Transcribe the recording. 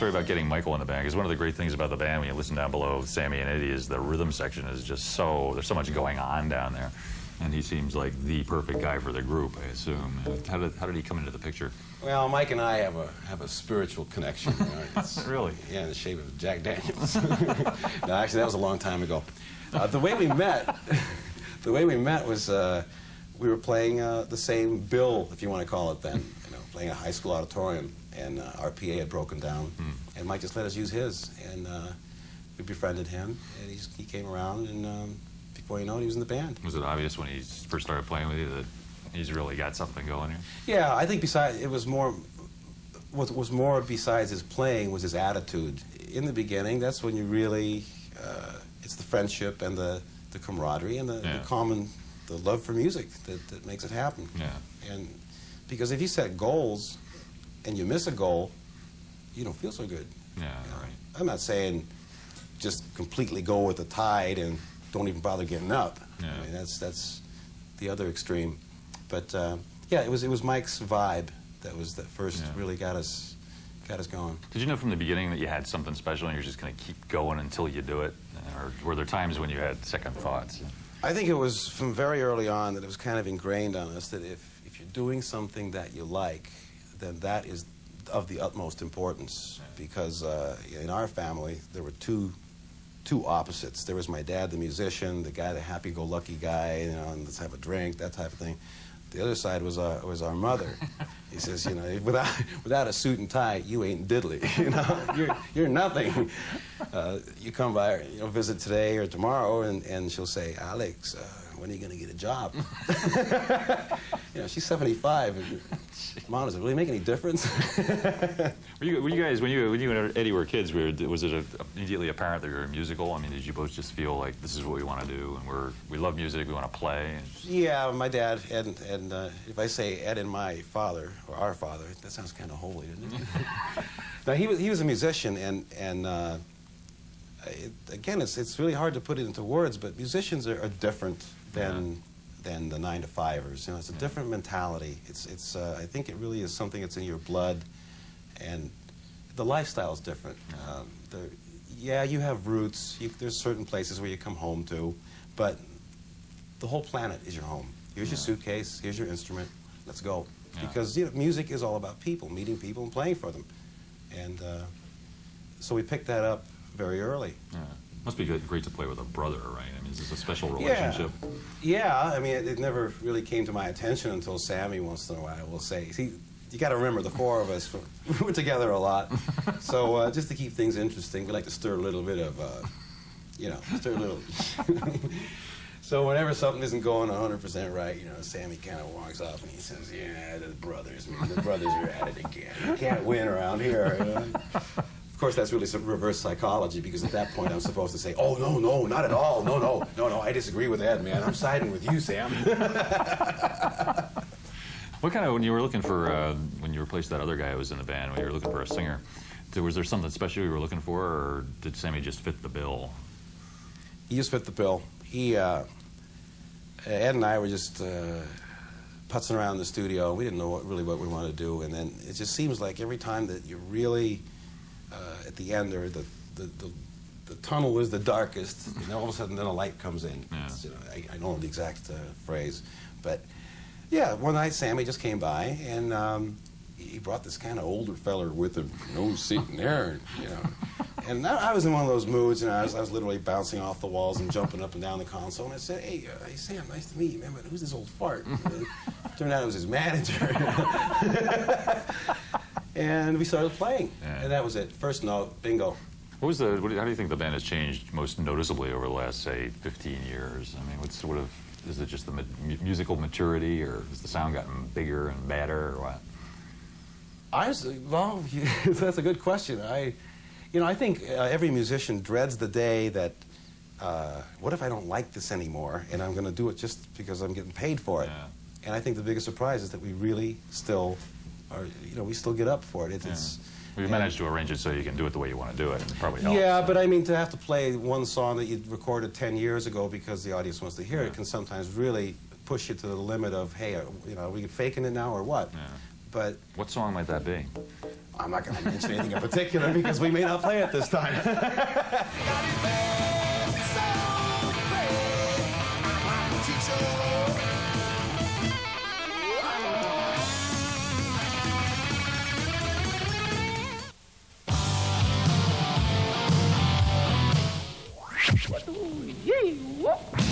story about getting Michael in the band, because one of the great things about the band when you listen down below Sammy and Eddie is the rhythm section is just so, there's so much going on down there. And he seems like the perfect guy for the group, I assume. How did he come into the picture? Well, Mike and I have a spiritual connection. You know? Really? Yeah, in the shape of Jack Daniels. No, actually, that was a long time ago. The way we met was we were playing the same bill, if you want to call it then, you know, playing a high school auditorium, and our PA had broken down, and Mike just let us use his, and we befriended him, and he came around, and before you know it, he was in the band. Was it obvious when he first started playing with you that he's really got something going here? Yeah, I think besides, it was more, what was more besides his playing was his attitude. In the beginning, that's when you really, it's the friendship and the camaraderie and the common, the love for music that makes it happen. Yeah. And because if you set goals and you miss a goal, you don't feel so good. Yeah, You know? right. I'm not saying just completely go with the tide and don't even bother getting up. Yeah. I mean, that's the other extreme. But yeah, it was Mike's vibe that first really got us going. Did you know from the beginning that you had something special and you're just going to keep going until you do it? Or were there times when you had second thoughts? I think it was from very early on that it was kind of ingrained on us that if you're doing something that you like, then that is of the utmost importance. Because in our family, there were two opposites. There was my dad, the musician, the guy, the happy-go-lucky guy, you know, and let's have a drink, that type of thing. The other side was our mother. He says, you know, without a suit and tie, you ain't diddly. You know, you're nothing. You come by, you know, visit today or tomorrow, and she'll say, Alex, when are you going to get a job? You know, she's 75. And, Mom, does it really make any difference? Were you guys, when you and Eddie were kids, was it immediately apparent that you were musical? I mean, did you both just feel like this is what we want to do, and we love music, we want to play? Yeah, my dad, and if I say Ed and my father, or our father, that sounds kind of holy, doesn't it? Now, he was a musician, and again, it's really hard to put it into words, but musicians are different than the 9-to-5ers. You know, it's a different mentality. It's I think it really is something that's in your blood, and the lifestyle is different. Yeah, you have roots. There's certain places where you come home to, but the whole planet is your home. Here's your suitcase. Here's your instrument. Let's go. Yeah. Because you know, music is all about people, meeting people and playing for them, and so we picked that up very early. Yeah. Must be great to play with a brother, right? I mean, is this a special relationship? Yeah, I mean, it never really came to my attention until Sammy once in a while will say, see, you got to remember the four of us, we're together a lot. So just to keep things interesting, we like to stir a little bit of, you know, stir a little. So whenever something isn't going 100% right, you know, Sammy kind of walks off and he says, yeah, the brothers, man, the brothers are at it again. You can't win around here. You know? Of course, that's really some reverse psychology, because at that point I'm supposed to say, oh, no, not at all. No, I disagree with Ed, man. I'm siding with you, Sam. What kind of, when you were looking for, when you replaced that other guy who was in the band, when you were looking for a singer, was there something special you were looking for, or did Sammy just fit the bill? He just fit the bill. Ed and I were just putzing around in the studio. We didn't know really what we wanted to do, and then it just seems like every time that you really, at the end, or the tunnel is the darkest, and then all of a sudden then a light comes in. Yeah. You know, I don't know the exact phrase, but yeah, one night Sammy just came by, and he brought this kind of older feller with him, sitting there, you know. And I was in one of those moods, and I was literally bouncing off the walls and jumping up and down the console. And I said, hey, Sam, nice to meet you, man, but who's this old fart? Turned out it was his manager. And we started playing, and that was it. First note, bingo. How do you think the band has changed most noticeably over the last, say, 15 years? I mean, is it just the musical maturity, or has the sound gotten bigger and badder, or what? Well, that's a good question. You know, I think every musician dreads the day that, what if I don't like this anymore, and I'm going to do it just because I'm getting paid for it? Yeah. And I think the biggest surprise is that we really still are, you know, we still get up for it. We've managed to arrange it so you can do it the way you want to do it, and it probably helps. Yeah, but I mean, to have to play one song that you recorded 10 years ago because the audience wants to hear it can sometimes really push you to the limit of, hey, you know, are we faking it now or what? Yeah. But what song might that be? I'm not going to mention anything in particular because we may not play it this time. Ooh, yeah, whoop.